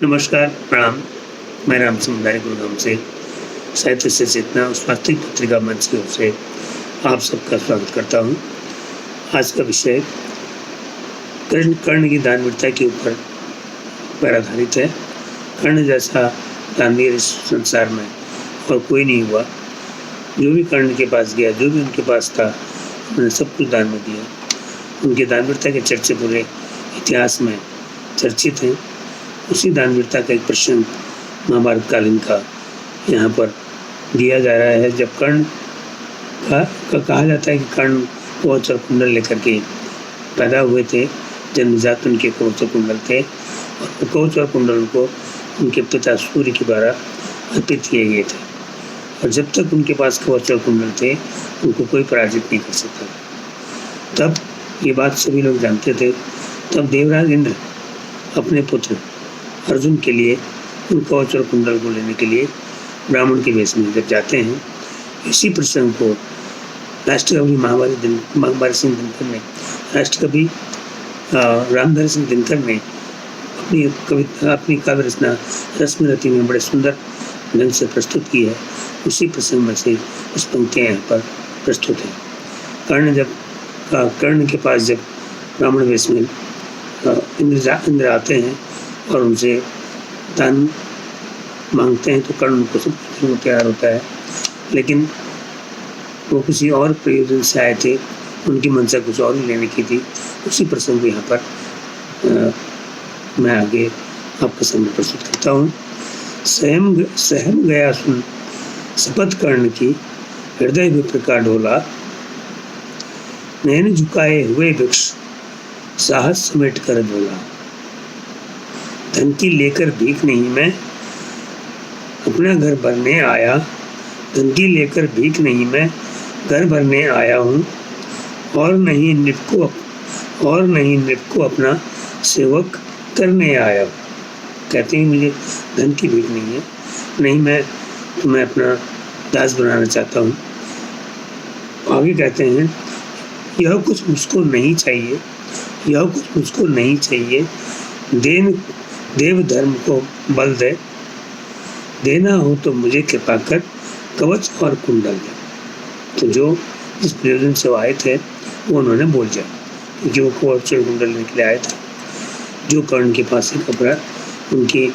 नमस्कार, प्रणाम। मैं राम समुदाय गुरुग्राम से साहित्य से चेतना और स्वास्थ्य पत्रिका मंच की ओर से आप सबका स्वागत करता हूँ। आज का विषय कर्ण की दानवीरता के ऊपर पर आधारित है। कर्ण जैसा दानवीर इस संसार में और कोई नहीं हुआ। जो भी कर्ण के पास गया, जो भी उनके पास था, उन्होंने सब कुछ दान में दिया। उनकी दानवीरता के चर्चे पूरे इतिहास में चर्चित हैं। उसी दानवीरता का एक प्रसंग महाभारत कालीन का यहाँ पर दिया जा रहा है। जब कर्ण का कहा जाता है कि कर्ण कवच और कुंडल लेकर के पैदा हुए थे। जन्मजात उनके कवच और कुंडल थे और कवच और कुंडल उनको उनके पिता सूर्य के द्वारा अर्पित किए गए थे। और जब तक उनके पास कवच और कुंडल थे, उनको कोई पराजित नहीं कर सकता। तब ये बात सभी लोग जानते थे। तब देवराज इंद्र अपने पुत्र अर्जुन के लिए उन कवच और कुंडल को लेने के लिए ब्राह्मण के वेश में जब जाते हैं, इसी प्रसंग को राष्ट्रकवि महाभारत सिंह दिनकर ने राष्ट्रकवि रामधारी सिंह दिनकर ने अपनी कविता, अपनी काव्य रचना रश्मिरति में बड़े सुंदर ढंग से प्रस्तुत की है। उसी प्रसंग में से कुछ पंक्तियाँ यहाँ पर प्रस्तुत हैं। कर्ण के पास जब ब्राह्मण वेश में इंद्र आते हैं और उनसे दान मांगते हैं, तो कर्ण उनको सब प्यार होता है। लेकिन वो किसी और प्रयोजन से आए थे, उनकी मंशा कुछ और ही लेने की थी। उसी प्रसंग को यहाँ पर मैं आगे आपके सामने प्रस्तुत करता हूँ। सहम गया सुन शपथ कर्ण की, हृदय विप्र का ढोला, नैन झुकाए हुए वृक्ष साहस समेट कर बोला। धन की लेकर भीख नहीं मैं अपना घर भरने आया। धन की लेकर भीख नहीं मैं घर भरने आया हूँ, और नहीं नृप को अपना सेवक करने आया हूँ। कहते हैं मुझे धन की भीख नहीं है, नहीं मैं तुम्हें अपना दास बनाना चाहता हूँ। आगे कहते हैं, यह कुछ मुझको नहीं चाहिए, यह कुछ मुझको नहीं चाहिए। देव धर्म को बल दे, देना हो तो मुझे कृपा कर कवच और कुंडल दे। तो जो जिस प्रयोजन से वो आए थे वो उन्होंने बोल दिया, क्योंकि वो कवच और कुंडल लेके लिए आया था। जो कर्ण के पास एक कपड़ा उनकी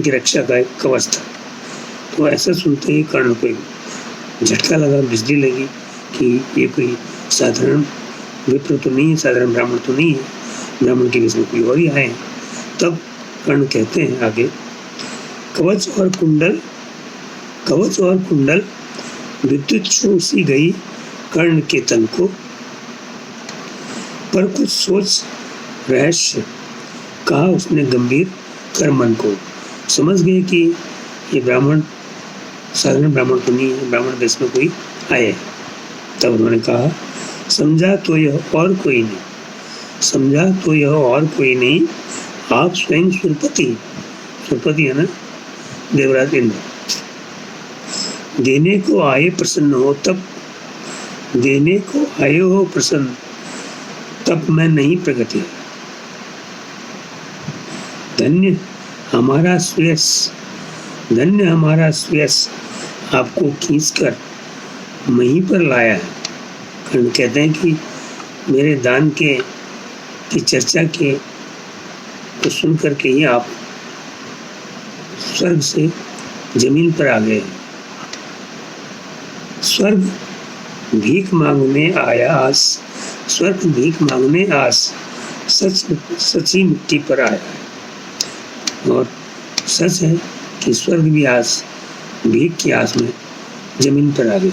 रक्षा का एक कवच था। तो ऐसा सुनते ही कर्ण को झटका लगा, बिजली लगी कि ये कोई साधारण विप्र तो नहीं है, साधारण ब्राह्मण तो नहीं है, ब्राह्मण के विषय में कोई और ही आए हैं। तब कर्ण कहते हैं आगे, कवच और कुंडल विद्युत छू सी गई कर्ण के तन को, पर कुछ सोच रहस्य कहा उसने गंभीर कर मन को। समझ गए कि ये ब्राह्मण साधारण ब्राह्मण तो नहीं है, ब्राह्मण देश में कोई आए हैं। तब उन्होंने कहा, समझा तो यह और कोई नहीं, आप स्वयं सुरपति है ना, देवराज इंद्र। देने को आए हो प्रसन्न, तब मैं नहीं प्रगति। धन्य हमारा श्रेयस आपको खींचकर वहीं पर लाया है। कर्ण कहते हैं कि मेरे दान की चर्चा के तो सुन करके ही आप स्वर्ग से जमीन पर आ गए। स्वर्ग भीख मांगने आस, सच ही मिट्टी पर आया है। और सच है कि स्वर्ग भी भीख की आस में जमीन पर आ गया।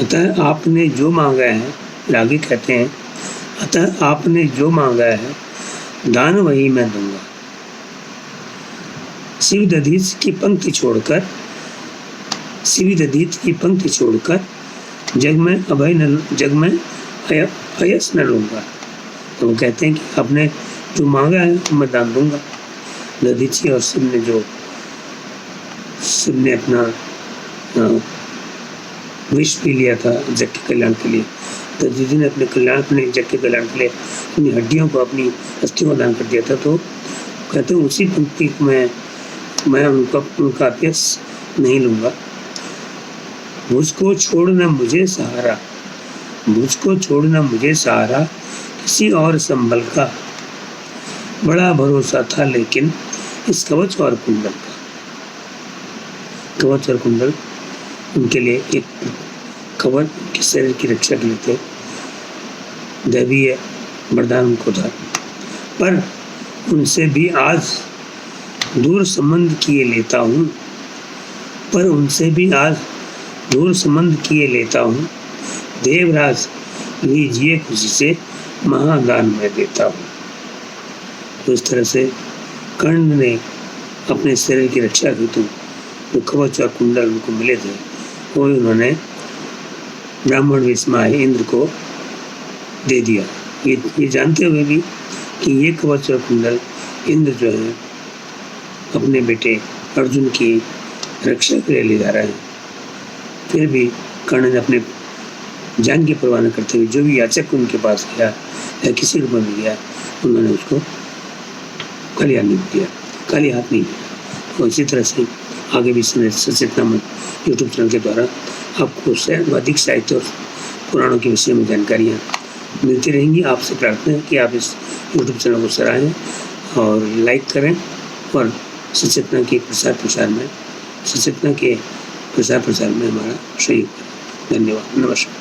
अतः आपने जो मांगा है, आगे कहते हैं, अतः आपने जो मांगा है दान वही मैं दूंगा। शिवदधीच की पंक्ति छोड़कर जग में अयस न लूंगा। तो वो कहते हैं कि आपने जो मांगा है मैं दान दूंगा। दधीची और शिव ने अपना विष पी लिया था जग के कल्याण के लिए। तो दीदी ने अपने जग के कल्याण के लिए अपनी हड्डियों को, अपनी अस्थियों को दान कर दिया था। तो कहते हैं उसी पंक्ति को मैं उनका अभ्यास नहीं लूँगा। मुझको छोड़ना मुझे सहारा, मुझको छोड़ना मुझे सहारा, किसी और संभल का, बड़ा भरोसा था लेकिन इस कवच और कुंडल का। कवच और कुंडल उनके लिए एक कवच के शरीर की रक्षा के लिए थे, दैवीय वरदान उनको था। पर उनसे भी आज दूर संबंध किए लेता हूँ, पर उनसे भी आज दूर संबंध किए लेता हूँ। देवराज लीजिए खुशी से, महादान मैं देता हूँ। तो इस तरह से कर्ण ने अपने शरीर की रक्षा हेतु जो कवच और कुंडल उनको मिले थे वो उन्होंने ब्राह्मण वेश में आए इंद्र को दे दिया, ये जानते हुए भी कि ये कवच और कुंडल इंद्र जो है अपने बेटे अर्जुन की रक्षा के लिए ले जा रहे हैं। फिर भी कर्ण ने अपने जान की परवाह न करते हुए जो भी याचक उनके पास गया या किसी रूप में गया उन्होंने उसको खाली हाथ नहीं दिया, खाली हाथ नहीं दिया। और इसी तरह से आगे भी सचेतनामय यूट्यूब चैनल के द्वारा आपको अधिक साहित्य और पुराणों के विषय में जानकारियाँ मिलती रहेंगी। आपसे प्रार्थना है कि आप इस यूट्यूब चैनल को सराहें और लाइक करें और सचेतना के प्रसार प्रसार में हमारा सहयोग करें। धन्यवाद, नमस्कार।